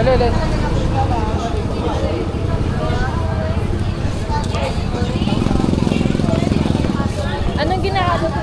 Dali, dali. Anong ginagawa mo?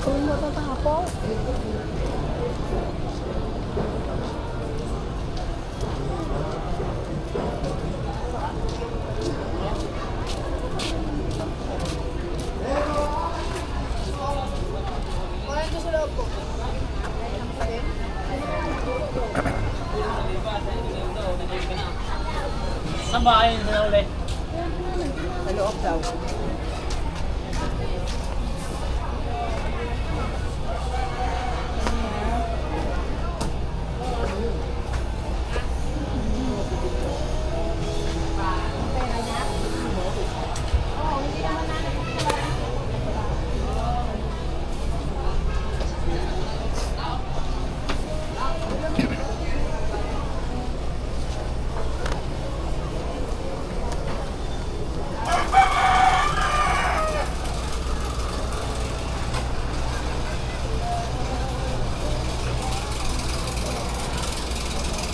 Kung matatapos. Saan ba kayo na ulit? Sa loob daw.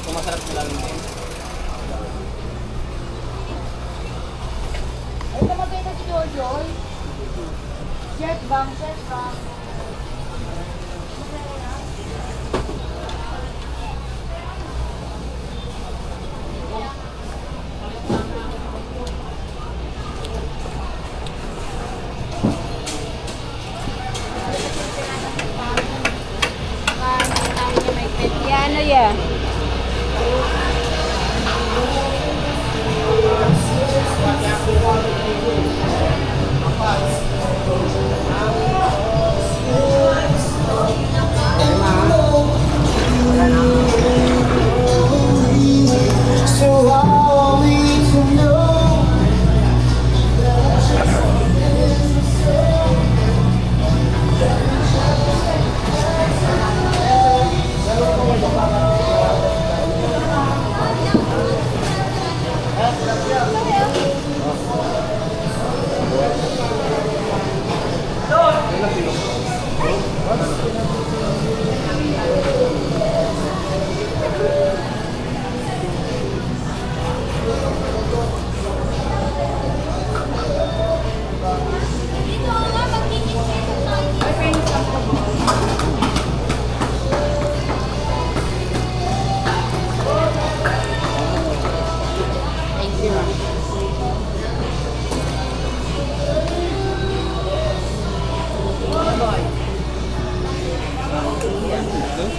Kung masarap na lang din. Ay, tamagay na si Jojoy. Chef bang, chef bang. Yan na yan. So all we can know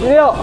Leo!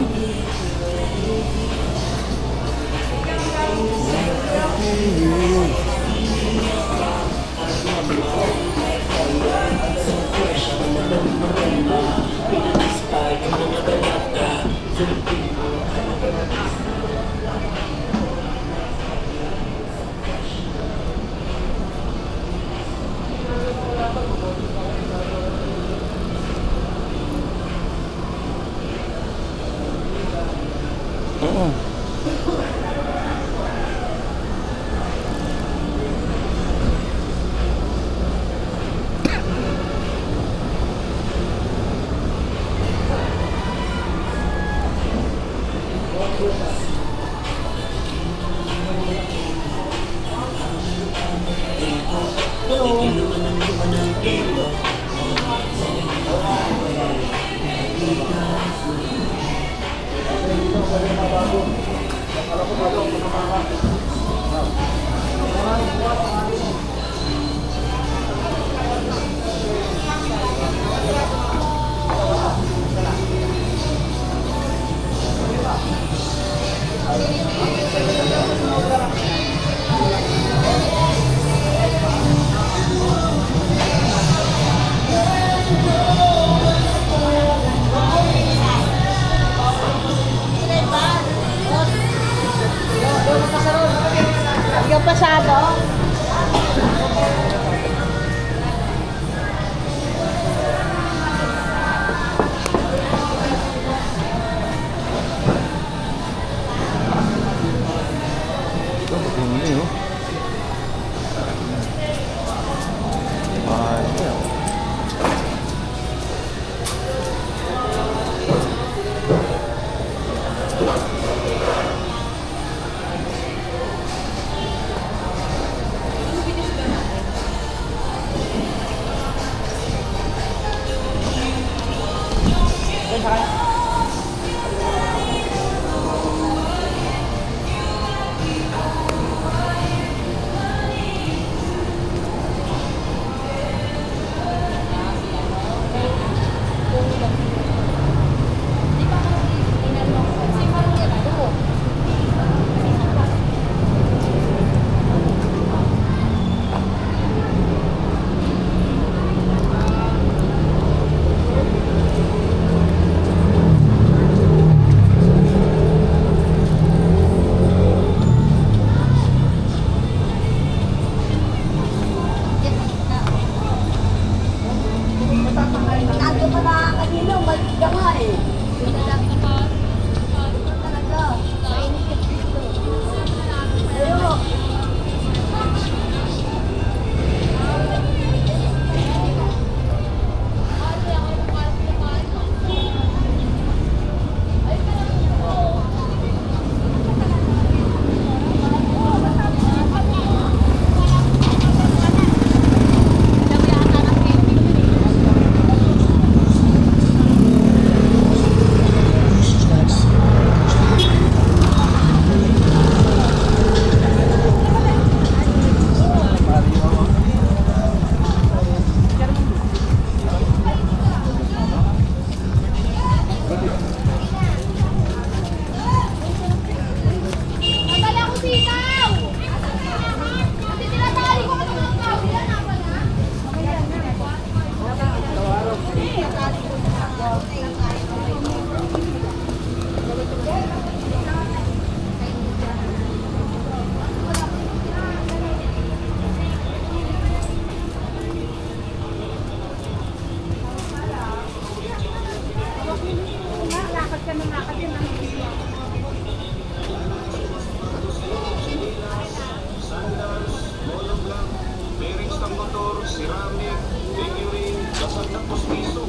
ceramic, figurine, dasal ng mosquito.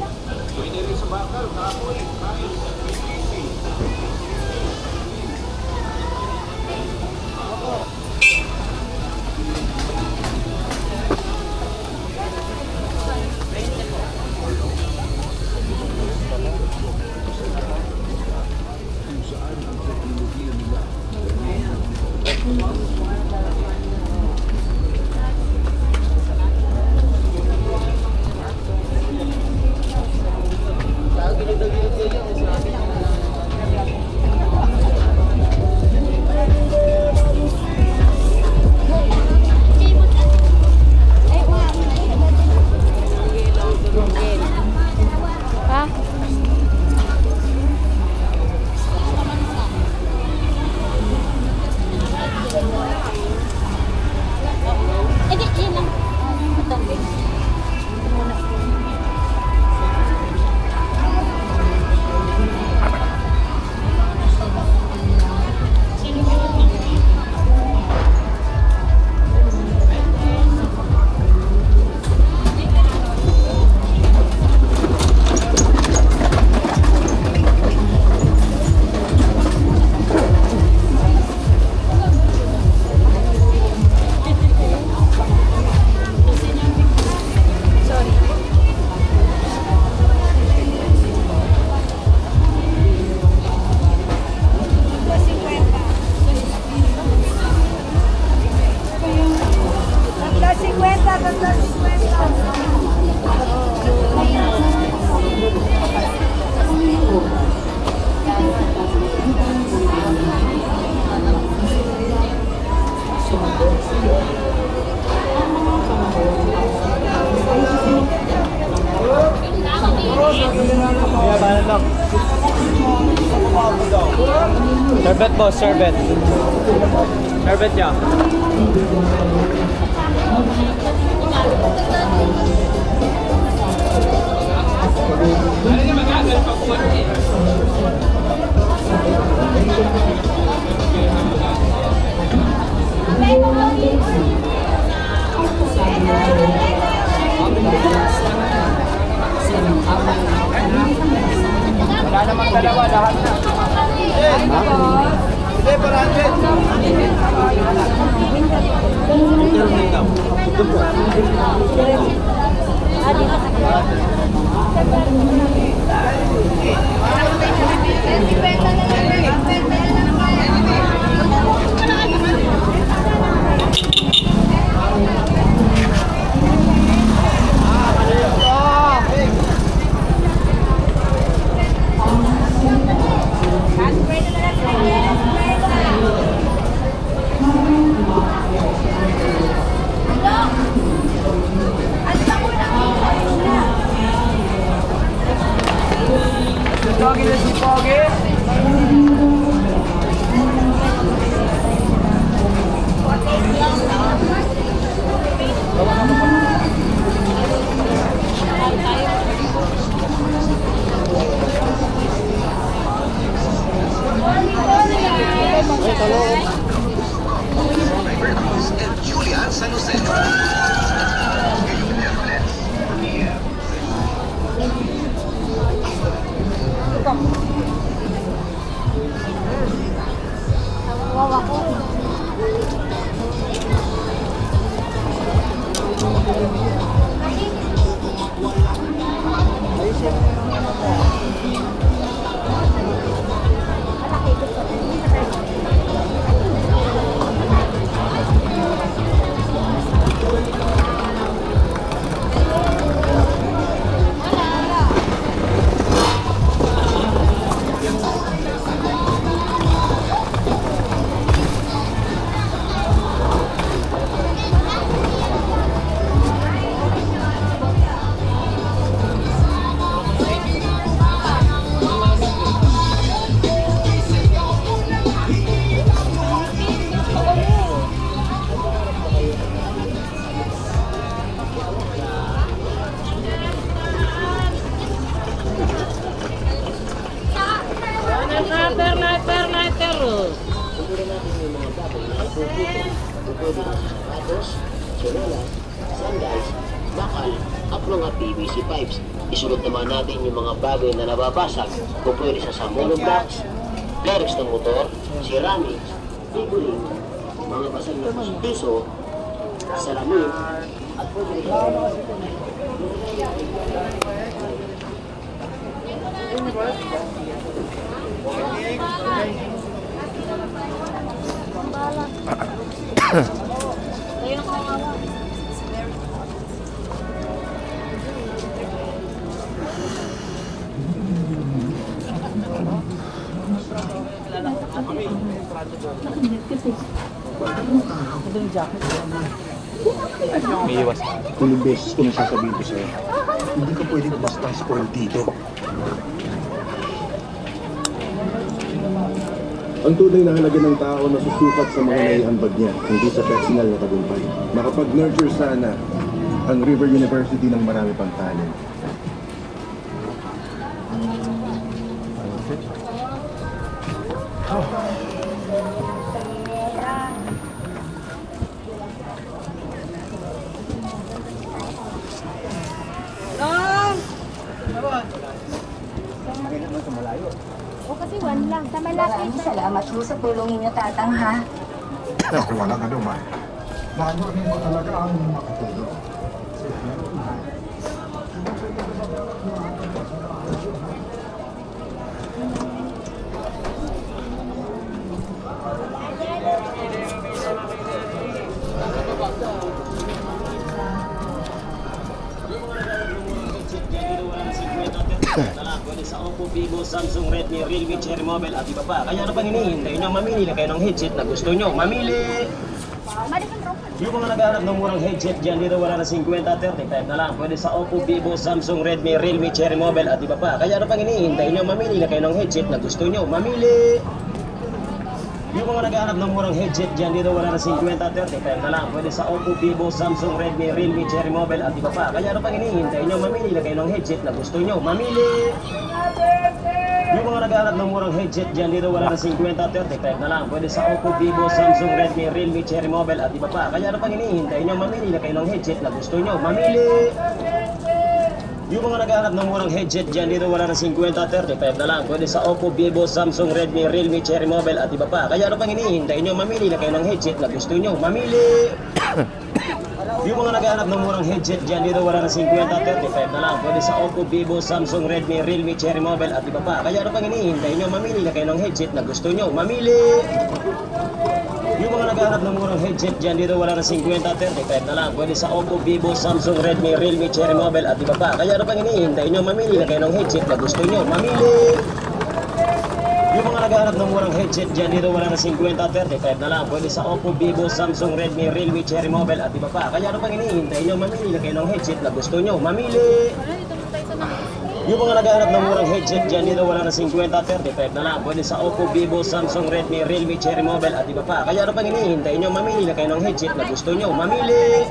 Pwede rin sa bakal, kahoy, kain, at PVC. Ha? Eh, di, yun lang. Ito. Yeah, banat lang. Sherbet boss, sherbet. Sherbet niya. Wala namang dalawa, lahat na. Hindi, parangit. Pogi na si Pogi. Julian San Jose. Wawa ko. Tapos, chinelas, sandals, bakal at mga PVC pipes. Isunod naman natin yung mga bagay na nababasag kung pwede sa monoblocks, lyrics ng motor, ceramics, figuring, mga basag na piso, salamin, at pwede Ayun ang kawawa. May iwas. Ilang beses ko nasasabihin ko sa'yo, hindi ka pwedeng basta spoil dito. Ang tunay na halaga ng tao na susukat sa mga naiambag niya, hindi sa personal na tagumpay. Makapag-nurture sana ang River University ng marami pang talent. O kasi one lang. Sa malapit. Maraming salamat po sa tulong ninyo, Tatang, ha? Naku, wala ka naman. Manunin mo talaga ang makatulong. Pwede sa Oppo, Vivo, Samsung, Redmi, Realme, Cherry Mobile at iba pa. Kaya ano pang hinihintay nyo? Mamili na kayo ng headset na gusto nyo. Mamili! Yung mga naghahanap ng murang headset dyan, dito wala na 50, 35 na lang. Pwede sa Oppo, Vivo, Samsung, Redmi, Realme, Cherry Mobile at iba pa. Kaya ano pang hinihintay nyo? Mamili na kayo ng headset na gusto nyo. Mamili! Yung mga naghahanap ng murang headset dyan, dito wala na 50, 35 na lang. Pwede sa Oppo, Vivo, Samsung, Redmi, Realme, Cherry Mobile at iba pa. Kaya ano pang hinihintay nyo? Mamili na kayo ng headset na gusto nyo. Mamili! Yung mga naghahanap ng murang headset dyan, dito wala na 50, 35 na lang. Pwede sa Oppo, Vivo, Samsung, Redmi, Realme, Cherry Mobile at iba pa. Kaya ano pang hinihintay nyo? Mamili na kayo ng headset na gusto nyo. Mamili! Yung mga naghahanap ng murang headset dyan, dito wala na 50, 35 na lang. Pwede sa Oppo, Vivo, Samsung, Redmi, Realme, Cherry Mobile at iba pa. Kaya ano pang hinihintay nyo? Mamili na kayo ng headset na gusto nyo. Mamili! Yung mga naghahanap ng murang headset dyan, dito wala na 50, 35 na lang. Pwede sa Oppo, Vivo, Samsung, Redmi, Realme, Cherry Mobile at iba pa. Kaya ano pang hinihintay nyo? Mamili na kayo ng headset na gusto nyo. Mamili! Yung mga naghahanap ng murang headset dyan, dito wala na 50, 35 na lang. Pwede sa Oppo, Vivo, Samsung, Redmi, Realme, Cherry Mobile at iba pa. Kaya ano pang hinihintay nyo? Mamili na kayo ng headset na gusto nyo. Mamili! Yung mga naghahanap ng murang headset dyan, dito wala na 50, 35 na lang. Pwede sa Oppo, Vivo, Samsung, Redmi, Realme, Cherry Mobile at iba pa. Kaya ano pang hinihintay nyo? Mamili na kayo ng headset na gusto nyo. Mamili! Yung mga naghahanap ng murang headset dyan, dito wala na 50, 35 na lang. Pwede sa Oppo, Vivo, Samsung, Redmi, Realme, Cherry Mobile at iba pa. Kaya ano pang hinihintay nyo? Mamili na kayo ng headset na gusto nyo. Mamili!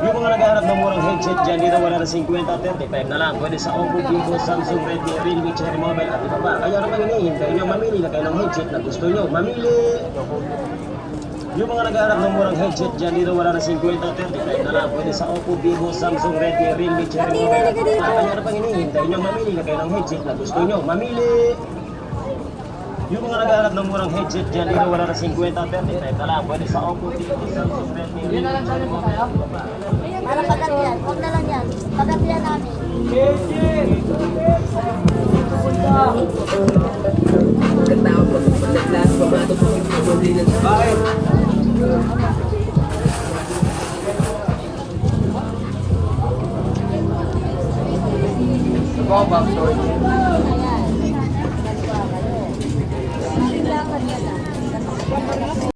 Yung mga naghahanap ng murang headset dyan, dito wala na 50, 35 na lang. Pwede sa Oppo, Vivo, Samsung, Redmi, Realme, Cherry Mobile at iba pa. Kaya ano pang hinihintay nyo? Mamili na kayo ng headset na gusto nyo. Mamili! Yung mga naghahanap ng murang headset dyan, dito wala na 50, 35 na lang. Pwede sa Oppo, Vivo, Samsung, Redmi, Realme, Cherry Mobile at iba pa. Kaya ano pang hinihintay nyo? Mamili na kayo ng headset na gusto nyo. Mamili! Yung mga naghahanap ng murang headset dyan, dito wala na 50, 35 na lang. Pwede sa Oppo, Vivo, Samsung, Redmi, Realme, Cherry Mobile at iba pa. Para pagat yan. Huwag na lang yan. Pagat yan namin. Nagpapabang, sorry. Ayan. Kailangan yan.